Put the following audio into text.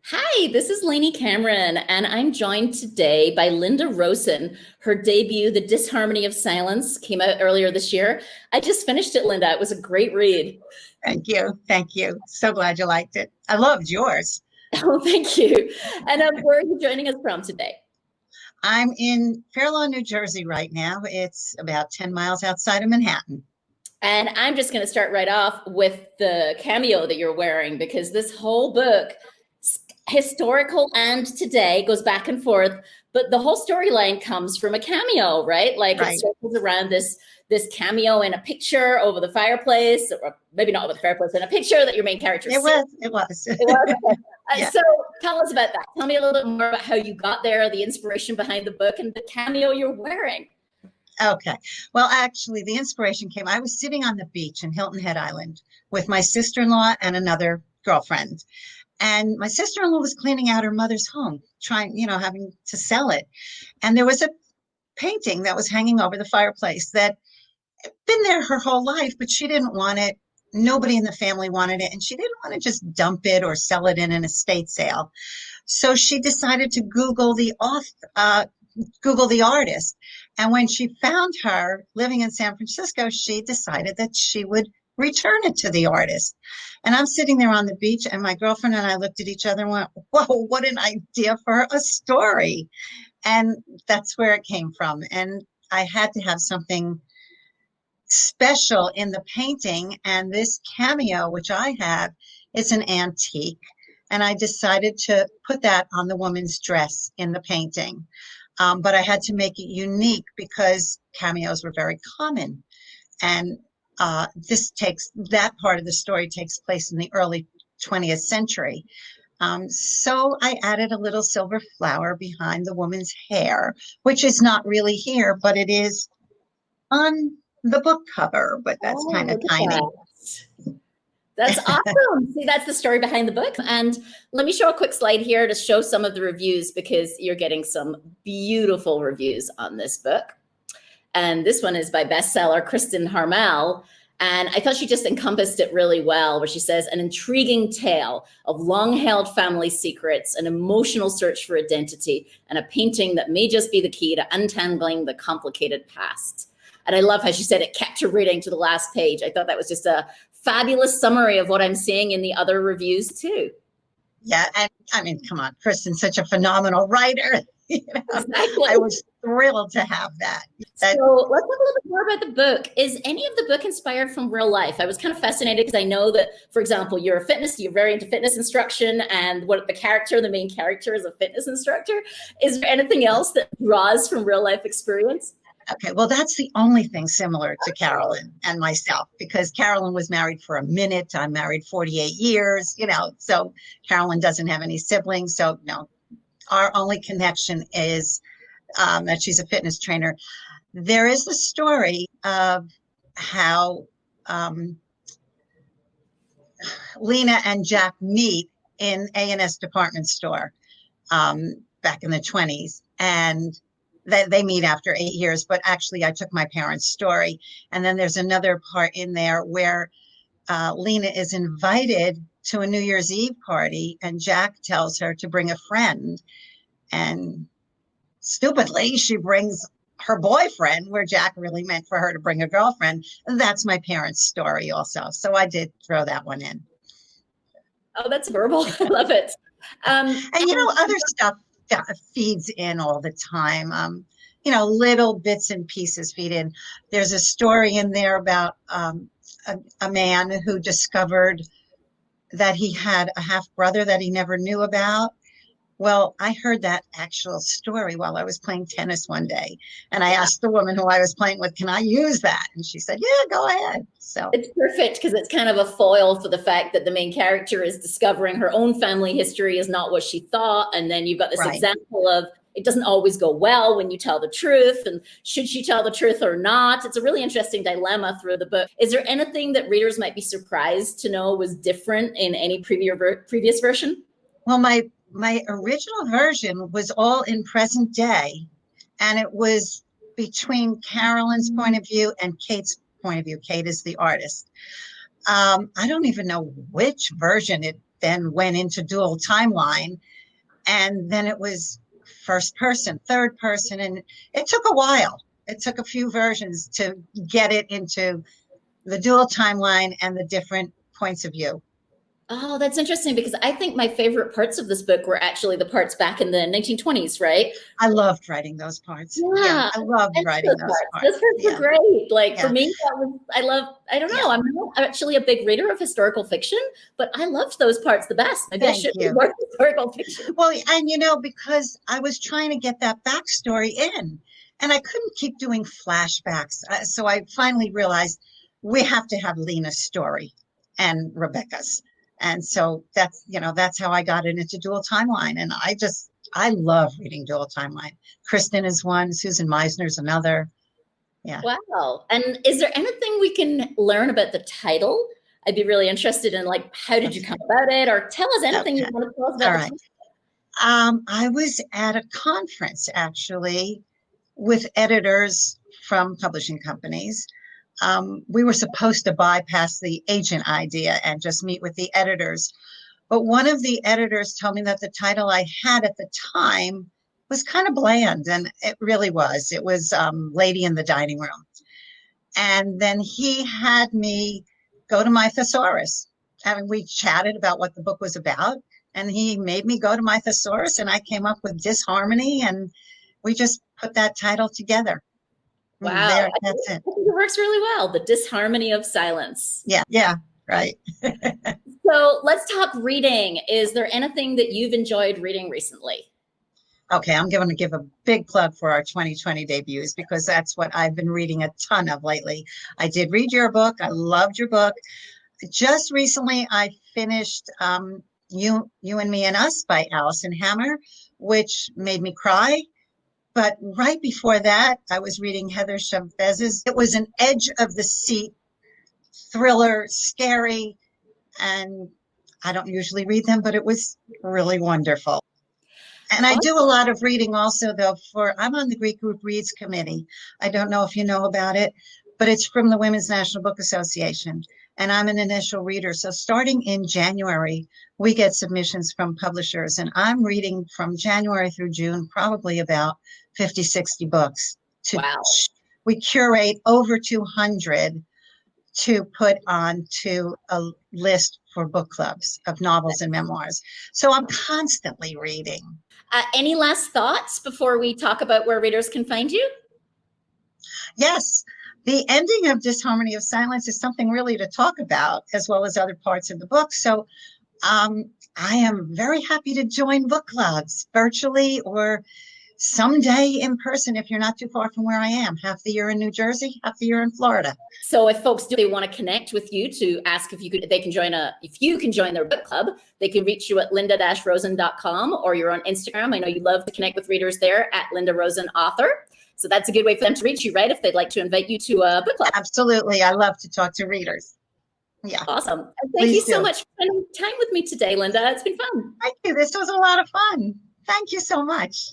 Hi, this is Lainey Cameron, and I'm joined today by Linda Rosen. Her debut, The Disharmony of Silence, came out earlier this year. I just finished it, Linda. It was a great read. Thank you. Thank you. So glad you liked it. I loved yours. Oh, thank you. And where are you joining us from today? I'm in Fair Lawn, New Jersey right now. It's about 10 miles outside of Manhattan. And I'm just going to start right off with the cameo that you're wearing because this whole book, historical and today, goes back and forth. But the whole storyline comes from a cameo, right? Like it Right. circles around this cameo in a picture over the fireplace, or maybe not over the fireplace, in a picture that your main character It sees. was. It was. It was. Yeah. So tell us about that. Tell me a little bit more about how you got there, the inspiration behind the book, and the cameo you're wearing. Okay. Well, actually, the inspiration came. I was sitting on the beach in Hilton Head Island with my sister-in-law and another girlfriend. And my sister-in-law was cleaning out her mother's home, trying, having to sell it. And there was a painting that was hanging over the fireplace that had been there her whole life, but she didn't want it. Nobody in the family wanted it, and she didn't want to just dump it or sell it in an estate sale. So she decided to Google the artist. And when she found her living in San Francisco, she decided that she would return it to the artist. And I'm sitting there on the beach, and my girlfriend and I looked at each other and went, whoa, what an idea for a story. And that's where it came from. And I had to have something special in the painting. And this cameo, which I have, is an antique. And I decided to put that on the woman's dress in the painting. But I had to make it unique because cameos were very common. And that part of the story takes place in the early 20th century. So I added a little silver flower behind the woman's hair, which is not really here, but it is on the book cover, but that's Oh, kind of look at tiny. that. That's awesome. See, that's the story behind the book. And let me show a quick slide here to show some of the reviews because you're getting some beautiful reviews on this book. And this one is by bestseller Kristen Harmel. And I thought she just encompassed it really well, where she says, an intriguing tale of long-held family secrets, an emotional search for identity, and a painting that may just be the key to untangling the complicated past. And I love how she said it kept her reading to the last page. I thought that was just a fabulous summary of what I'm seeing in the other reviews too. Yeah, and I mean, come on, Kristen's such a phenomenal writer. Exactly. I was thrilled to have that. So let's talk a little bit more about the book. Is any of the book inspired from real life? I was kind of fascinated because I know that, for example, you're very into fitness instruction, and the main character is a fitness instructor. Is there anything else that draws from real life experience? Okay, well, that's the only thing similar to Carolyn and myself, because Carolyn was married for a minute. I'm married 48 years, so Carolyn doesn't have any siblings. So, no, our only connection is that she's a fitness trainer. There is the story of how Lena and Jack meet in A&S department store back in the 20s. And they meet after 8 years, but actually I took my parents' story. And then there's another part in there where Lena is invited to a New Year's Eve party, and Jack tells her to bring a friend. And stupidly, she brings her boyfriend, where Jack really meant for her to bring a girlfriend. And that's my parents' story also. So I did throw that one in. Oh, that's verbal. I love it. And other stuff feeds in all the time. Little bits and pieces feed in. There's a story in there about a man who discovered that he had a half brother that he never knew about. Well, I heard that actual story while I was playing tennis one day. And I asked the woman who I was playing with, can I use that? And she said, yeah, go ahead. So it's perfect because it's kind of a foil for the fact that the main character is discovering her own family history is not what she thought. And then you've got this example of it doesn't always go well when you tell the truth. And should she tell the truth or not? It's a really interesting dilemma through the book. Is there anything that readers might be surprised to know was different in any previous version? Well, my original version was all in present day, and it was between Carolyn's point of view and Kate's point of view. Kate is the artist. I don't even know which version then went into dual timeline. And then it was first person, third person. And it took a while. It took a few versions to get it into the dual timeline and the different points of view. Oh, that's interesting, because I think my favorite parts of this book were actually the parts back in the 1920s, right? I loved writing those parts. Yeah, I loved writing those parts. Those parts were great. Like for Yeah. me, I don't know. I'm not actually a big reader of historical fiction, but I loved those parts the best. Maybe I Thank should you. read more historical fiction. Well, and because I was trying to get that backstory in, and I couldn't keep doing flashbacks. So I finally realized we have to have Lena's story and Rebecca's. And so that's how I got it into dual timeline. And I love reading dual timeline. Kristen is one, Susan Meisner's another. Yeah. Wow. And is there anything we can learn about the title? I'd be really interested in, like, how did you come about it, or tell us anything you want to tell us about. All right. I was at a conference actually with editors from publishing companies. We were supposed to bypass the agent idea and just meet with the editors. But one of the editors told me that the title I had at the time was kind of bland, and it really was. It was Lady in the Dining Room. And then he had me go to my thesaurus. And we chatted about what the book was about. And he made me go to my thesaurus, and I came up with Disharmony, and we just put that title together. Wow. That's it. I think it works really well. The Disharmony of Silence. Yeah, right. So let's talk reading. Is there anything that you've enjoyed reading recently? Okay, I'm going to give a big plug for our 2020 debuts, because that's what I've been reading a ton of lately. I did read your book. I loved your book. Just recently, I finished You and Me and Us by Alison Hammer, which made me cry. But right before that, I was reading Heather Chavez's. It was an edge of the seat thriller, scary, and I don't usually read them, but it was really wonderful. And I do a lot of reading also, though, I'm on the Greek Group Reads Committee. I don't know if you know about it, but it's from the Women's National Book Association. And I'm an initial reader. So starting in January, we get submissions from publishers. And I'm reading from January through June, probably about 50, 60 books. Wow. We curate over 200 to put onto a list for book clubs of novels and memoirs. So I'm constantly reading. Any last thoughts before we talk about where readers can find you? Yes. The ending of Disharmony of Silence is something really to talk about, as well as other parts of the book. So I am very happy to join book clubs virtually, or someday in person if you're not too far from where I am. Half the year in New Jersey, half the year in Florida. So if folks do, they want to connect with you to ask if you can join their book club, they can reach you at linda-rosen.com, or you're on Instagram. I know you love to connect with readers there at Linda Rosen Author. So that's a good way for them to reach you, right? If they'd like to invite you to a book club. Absolutely. I love to talk to readers. Yeah. Awesome. And thank you so much for spending time with me today, Linda. It's been fun. Thank you. This was a lot of fun. Thank you so much.